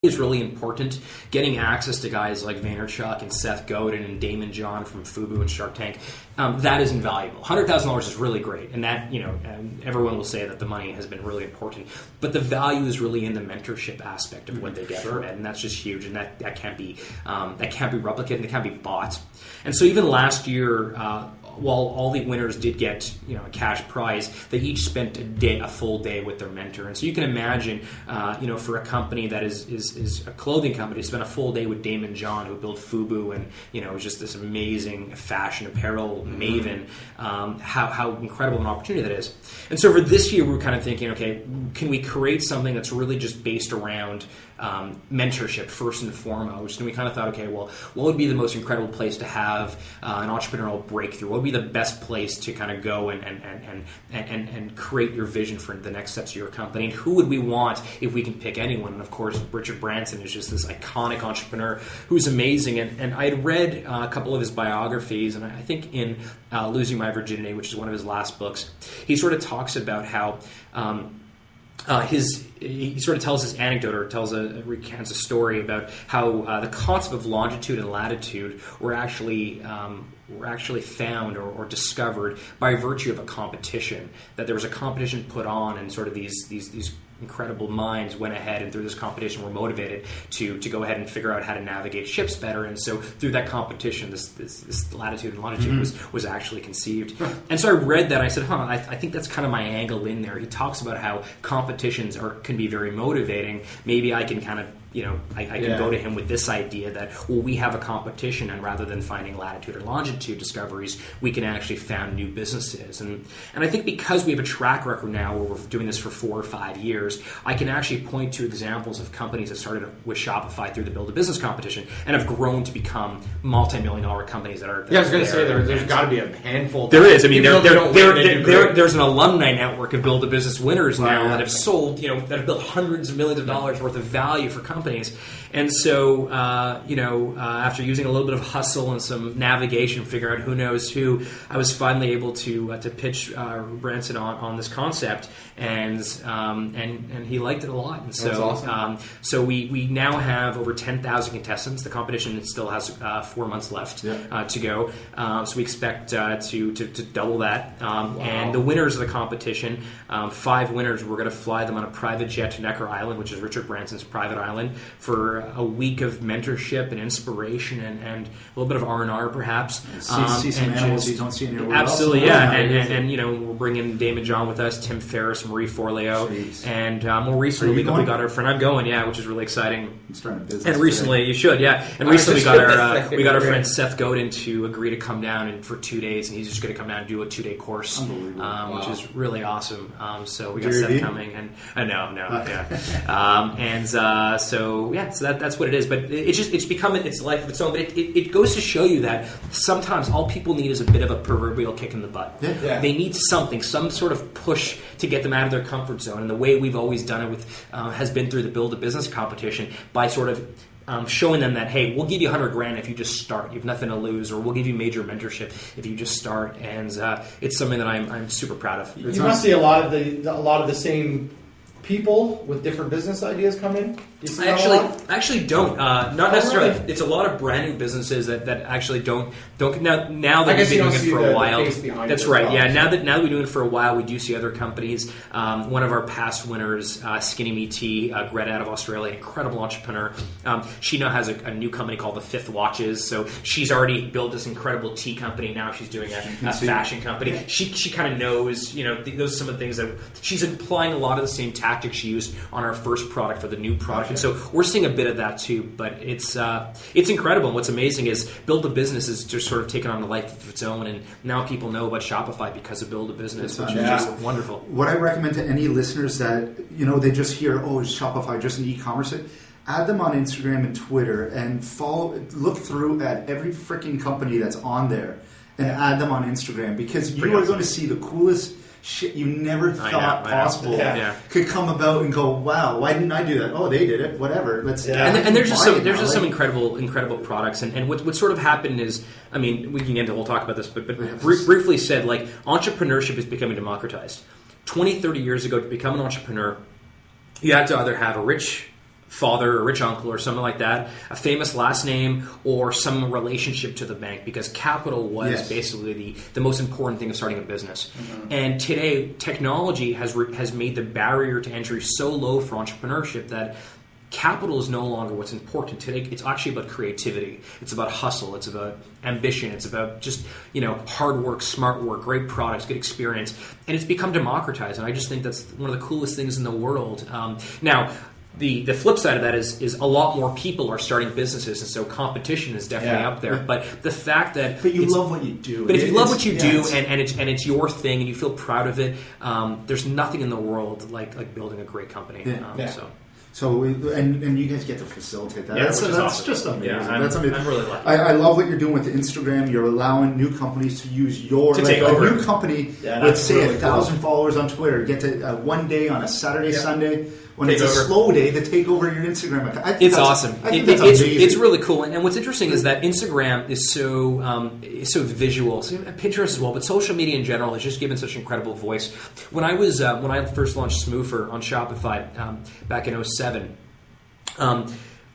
is really important. Getting access to guys like Vaynerchuk and Seth Godin and Damon John from Fubu and Shark Tank, that is invaluable. $100,000 is really great, and that, everyone will say that the money has been really important. But the value is really in the mentorship aspect of what they get from it, and that's just huge. And that can't be replicated, and it can't be bought. And so even last year, while all the winners did get a cash prize, they each spent a full day with their mentor. And so you can imagine, for a company that is a clothing company, to spend a full day with Damon John, who built Fubu and was just this amazing fashion apparel maven, how incredible an opportunity that is. And so for this year, we were kind of thinking, okay, can we create something that's really just based around mentorship first and foremost? And we kind of thought, okay, well, what would be the most incredible place to have an entrepreneurial breakthrough? What would be the best place to kind of go and create your vision for the next steps of your company? And who would we want if we can pick anyone? And of course, Richard Branson is just this iconic entrepreneur who's amazing. And I had read a couple of his biographies, and I think in Losing My Virginity, which is one of his last books, he sort of talks about how he sort of tells this anecdote, or recounts a story about how the concept of longitude and latitude were actually found or discovered by virtue of a competition. That there was a competition put on, and sort of these incredible minds went ahead and through this competition were motivated to go ahead and figure out how to navigate ships better. And so through that competition, this latitude and longitude was actually conceived. And so I read that, and I said, I think that's kind of my angle in there. He talks about how competitions can be very motivating. Maybe I can kind of I can go to him with this idea that, we have a competition, and rather than finding latitude or longitude discoveries, we can actually found new businesses. And I think because we have a track record now where we're doing this for 4 or 5 years, I can actually point to examples of companies that started with Shopify through the Build a Business competition and have grown to become multi-million-dollar companies that are. I was going to say there's got to be a handful. There is. I mean, there's an alumni network of Build a Business winners now that have sold, that have built hundreds of millions of dollars worth of value for companies. And so, after using a little bit of hustle and some navigation, figure out who knows who, I was finally able to pitch Branson on this concept, and he liked it a lot. And so, that's awesome. So we now have over 10,000 contestants. The competition still has 4 months left to go. So we expect to double that. And the winners of the competition, 5 winners, we're going to fly them on a private jet to Necker Island, which is Richard Branson's private island, for a week of mentorship and inspiration and a little bit of R&R perhaps. See some animals you don't see anywhere else. Absolutely, yeah. And we'll bring in Damon John with us, Tim Ferriss, Marie Forleo. Jeez. And more recently we got our friend. I'm going, which is really exciting. I'm starting a business. And recently, you should, yeah. And recently we got our friend Seth Godin to agree to come down for 2 days, and he's just going to come down and do a 2-day course, which is really awesome. So we got Seth coming, and so that's what it is. But it's become its life of its own. But it goes to show you that sometimes all people need is a bit of a proverbial kick in the butt. Yeah. They need something, some sort of push to get them out of their comfort zone. And the way we've always done it has been through the Build a Business competition, by sort of showing them that, hey, we'll give you $100,000 if you just start. You have nothing to lose, or we'll give you major mentorship if you just start. And it's something that I'm super proud of. You must see a lot of the same people with different business ideas come in. I actually don't. Not necessarily. Really? It's a lot of brand new businesses that actually don't. Now that we've been doing it for a while. That's right. Yeah. Now that we've been doing it for a while, we do see other companies. One of our past winners, Skinny Me Tea, Greta out of Australia, incredible entrepreneur. She now has a new company called the Fifth Watches. So she's already built this incredible tea company. Now she's doing a fashion company. She kind of knows. Those are some of the things that she's applying a lot of the same tactics she used on our first product for the new product. And so we're seeing a bit of that too, but it's incredible. And what's amazing is Build a Business is just sort of taken on a life of its own, and now people know about Shopify because of Build a Business, which is just wonderful. What I recommend to any listeners that they just hear, is Shopify just an e-commerce site? Add them on Instagram and Twitter, and look through at every freaking company that's on there, and add them on Instagram, because you are going to see the coolest shit you never thought possible could come about, and go, wow, why didn't I do that? Oh, they did it. Whatever. Let's. Yeah. And there's just some incredible products. And what sort of happened is, I mean, we can get into, we'll talk about this, but briefly said, like, entrepreneurship is becoming democratized. 20, 30 years ago, to become an entrepreneur, you had to either have a rich father or rich uncle or something like that, a famous last name, or some relationship to the bank, because capital was basically the most important thing of starting a business. And today, technology has made the barrier to entry so low for entrepreneurship that capital is no longer what's important today. It's actually about creativity. It's about hustle. It's about ambition. It's about just, hard work, smart work, great products, good experience. And it's become democratized. And I just think that's one of the coolest things in the world. Now, the flip side of that is a lot more people are starting businesses, and so competition is definitely up there. But the fact that you love what you do. But if you love what you do and it's your thing and you feel proud of it, there's nothing in the world like building a great company. So and you guys get to facilitate that. That's awesome. Just amazing. Yeah, that's amazing. I'm really lucky. I love what you're doing with the Instagram. You're allowing new companies to use take over. A new company with say 1,000 followers on Twitter get to one day on a Saturday, Sunday. When it's a slow day, to take over your Instagram account. It's awesome. I think that's amazing. It's really cool. And what's interesting is that Instagram is so visual. So Pinterest as well, but social media in general has just given such an incredible voice. When I first launched Smoofer on Shopify back in 2007,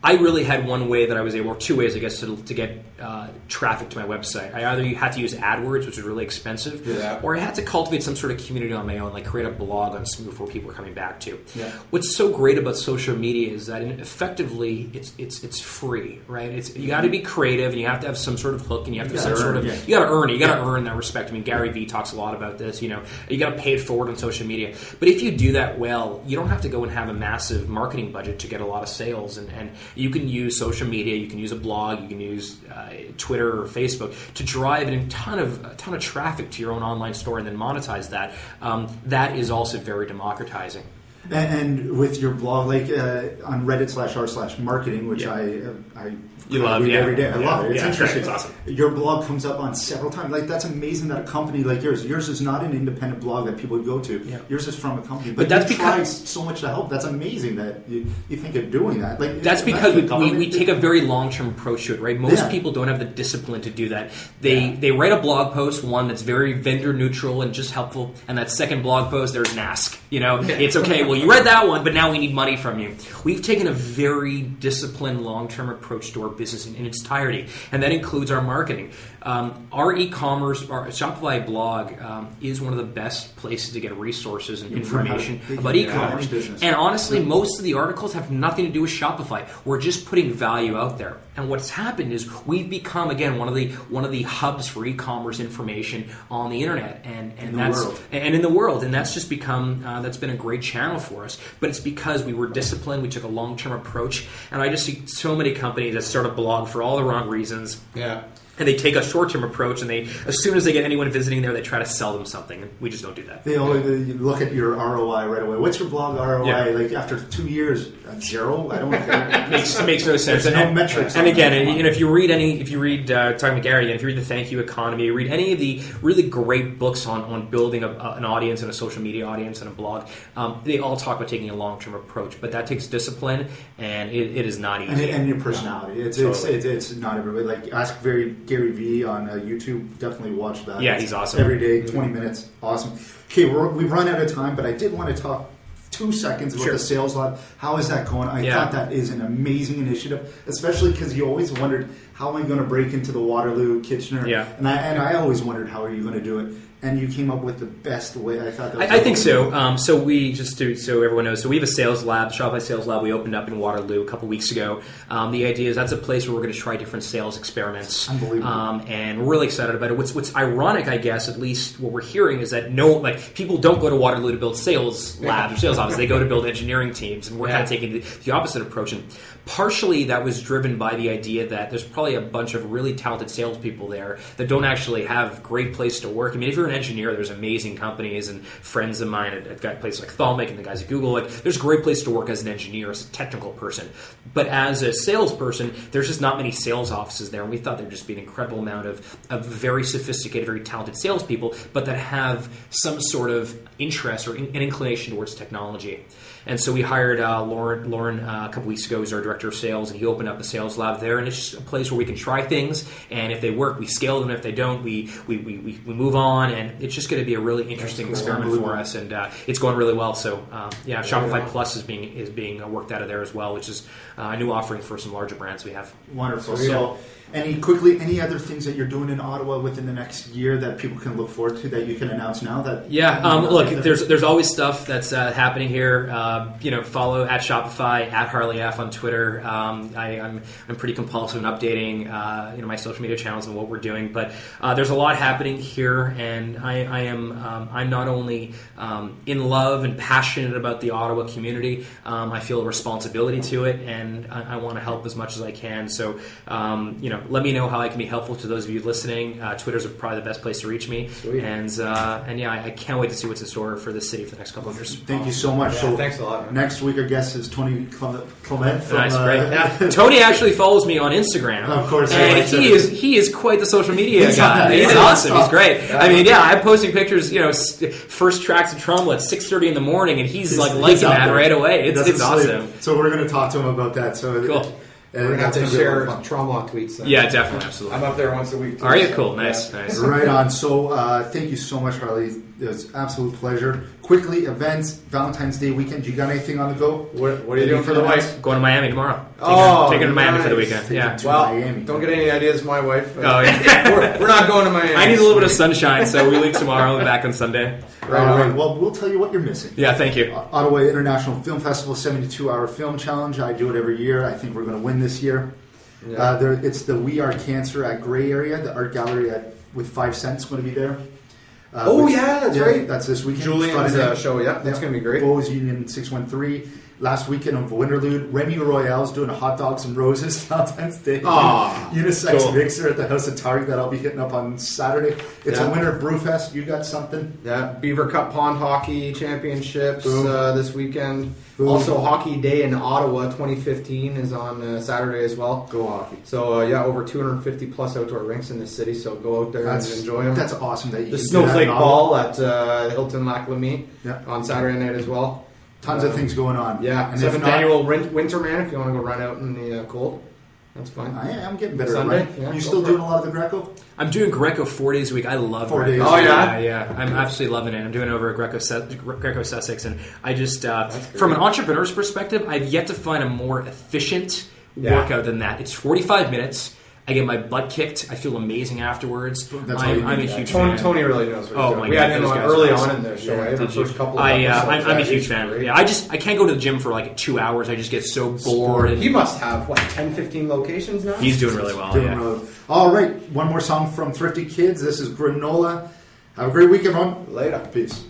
I really had one way that I was able, or two ways, I guess, to get traffic to my website. I either had to use AdWords, which was really expensive, or I had to cultivate some sort of community on my own, like create a blog on Smooth where people were coming back to. Yeah. What's so great about social media is that effectively it's free, right? You got to be creative, and you have to have some sort of hook, and you have to have some sort of you got to earn it. You got to earn that respect. I mean, Gary Vee talks a lot about this. You got to pay it forward on social media. But if you do that well, you don't have to go and have a massive marketing budget to get a lot of sales, and you can use social media, you can use a blog, you can use Twitter or Facebook to drive a ton of traffic to your own online store and then monetize that. That is also very democratizing. And with your blog, like on Reddit/r/marketing, which I you love every day. I love it. It's interesting. It's awesome. Your blog comes up on several times. Like, that's amazing that a company like yours is not an independent blog that people would go to. Yeah. Yours is from a company. But that's because so much to help. That's amazing that you think of doing that. Like, that's because we take a very long-term approach to it, right? Most people don't have the discipline to do that. They write a blog post, one that's very vendor neutral and just helpful, and that second blog post, there's an ask. It's okay. Well, you read that one, but now we need money from you. We've taken a very disciplined, long-term approach to our business in its entirety, and that includes our marketing. Our e-commerce, our Shopify blog is one of the best places to get resources and information about e-commerce. And honestly, most of the articles have nothing to do with Shopify. We're just putting value out there. And what's happened is we've become, again, one of the hubs for e-commerce information on the internet and in the world. And that's just become that's been a great channel for us. But it's because we were disciplined, we took a long-term approach, and I just see so many companies that start a blog for all the wrong reasons. Yeah. And they take a short-term approach, and as soon as they get anyone visiting there, they try to sell them something. And we just don't do that. They look at your ROI right away. What's your blog ROI? Yeah. Like after 2 years, 0? I don't makes no sense. There's no metrics. And again, if you read talking to Gary, if you read The Thank You Economy, you read any of the really great books on building an audience and a social media audience and a blog, they all talk about taking a long-term approach. But that takes discipline, and it is not easy. And your personality. It's not everybody. Like, ask Gary Vee on YouTube. Definitely watch that. Yeah, he's awesome. Every day, 20 minutes. Awesome. Okay, we've run out of time, but I did want to talk 2 seconds about the Sales Lab. How is that going? I thought that is an amazing initiative, especially because you always wondered, how am I going to break into the Waterloo, Kitchener? Yeah. And I always wondered, how are you going to do it? And you came up with the best way. I thought that was I think so. So we so everyone knows. So we have a sales lab, Shopify Sales Lab. We opened up in Waterloo a couple weeks ago. The idea is that's a place where we're going to try different sales experiments. Unbelievable. And we're really excited about it. What's ironic, I guess, at least what we're hearing, is that people don't go to Waterloo to build sales labs or sales offices. They go to build engineering teams, and we're kind of taking the opposite approach. And partially that was driven by the idea that there's probably a bunch of really talented salespeople there that don't actually have great place to work. I mean, if you're an engineer, there's amazing companies, and friends of mine at places like Thalmic and the guys at Google, there's a great place to work as an engineer, as a technical person. But as a salesperson, there's just not many sales offices there, and we thought there'd just be an incredible amount of very sophisticated, very talented salespeople, but that have some sort of interest or an inclination towards technology. And so we hired Lauren a couple weeks ago as our director of sales, and he opened up a sales lab there. And it's just a place where we can try things, and if they work, we scale them. If they don't, we move on. And it's just going to be a really interesting experiment for us, and it's going really well. So Shopify Plus is being worked out of there as well, which is a new offering for some larger brands we have. Wonderful. So, any other things that you're doing in Ottawa within the next year that people can look forward to that you can announce now? Look, there's always stuff that's happening here. Follow at Shopify, at Harley F on Twitter. I'm pretty compulsive in updating my social media channels and what we're doing. But there's a lot happening here, and I'm not only in love and passionate about the Ottawa community. I feel a responsibility to it, and I want to help as much as I can. So let me know how I can be helpful to those of you listening. Twitter's probably the best place to reach me. Sweet. I can't wait to see what's in store for this city for the next couple of years. Thank you so much. Yeah, thanks a lot, man. Next week, our guest is Tony Clement. Nice, great. Yeah. Tony actually follows me on Instagram. Of course. And he is quite the social media guy. He's awesome. He's great. I'm posting pictures, first tracks of Trumbull at 6:30 in the morning, and he's liking that right away. It's awesome. So we're going to talk to him about that. So cool. We're going to have to share Trumbull tweets. Then. Yeah, definitely, absolutely. I'm up there once a week, too. Are you? Cool, nice. Right on. So thank you so much, Harley. It was an absolute pleasure. Quickly, events, Valentine's Day weekend. You got anything on the go? What are you doing for the wife? Going to Miami tomorrow. Taking her to Miami for the weekend. Don't get any ideas, my wife. Oh, yeah. we're not going to Miami. I need a little bit of sunshine, so we leave tomorrow and back on Sunday. Right. Well, we'll tell you what you're missing. Yeah, thank you. Ottawa International Film Festival 72-hour film challenge. I do it every year. I think we're going to win this year. Yeah. It's the We Are Cancer at Grey Area, the art gallery with 5 cents going to be there. That's right. That's this weekend. Julian's show, that's going to be great. Bowes Union 613. Last weekend of Winterlude. Remy Royale's doing a hot dogs and roses Valentine's Day. Unisex mixer at the House of Targ that I'll be hitting up on Saturday. It's a winter brewfest. You got something? Yeah. Beaver Cup Pond Hockey Championships this weekend. Boom. Also, Hockey Day in Ottawa 2015 is on Saturday as well. Go hockey. So, over 250 plus outdoor rinks in the city, so go out there and enjoy them. That's awesome. That you the Snowflake Ball at Hilton Lac Lamy on Saturday night as well. Tons of things going on. Yeah, and 7th annual Winterman if you want to go run out in the cold. That's fine. I'm getting better Sunday. At you still doing a lot of the Greco? I'm doing Greco 4 days a week. I love 4 days. Oh, yeah. I'm absolutely loving it. I'm doing it over at Greco Sussex. And I just, from an entrepreneur's perspective, I've yet to find a more efficient workout than that. It's 45 minutes. I get my butt kicked. I feel amazing afterwards. I'm a huge fan. Tony really knows what he's doing. We had him on early on in the show. The first couple of episodes. I'm a huge fan. Yeah, I can't go to the gym for 2 hours. I just get so bored. He must have 10, 15 locations now. He's doing really well. All right, one more song from Thrifty Kids. This is Granola. Have a great weekend, everyone. Later. Peace.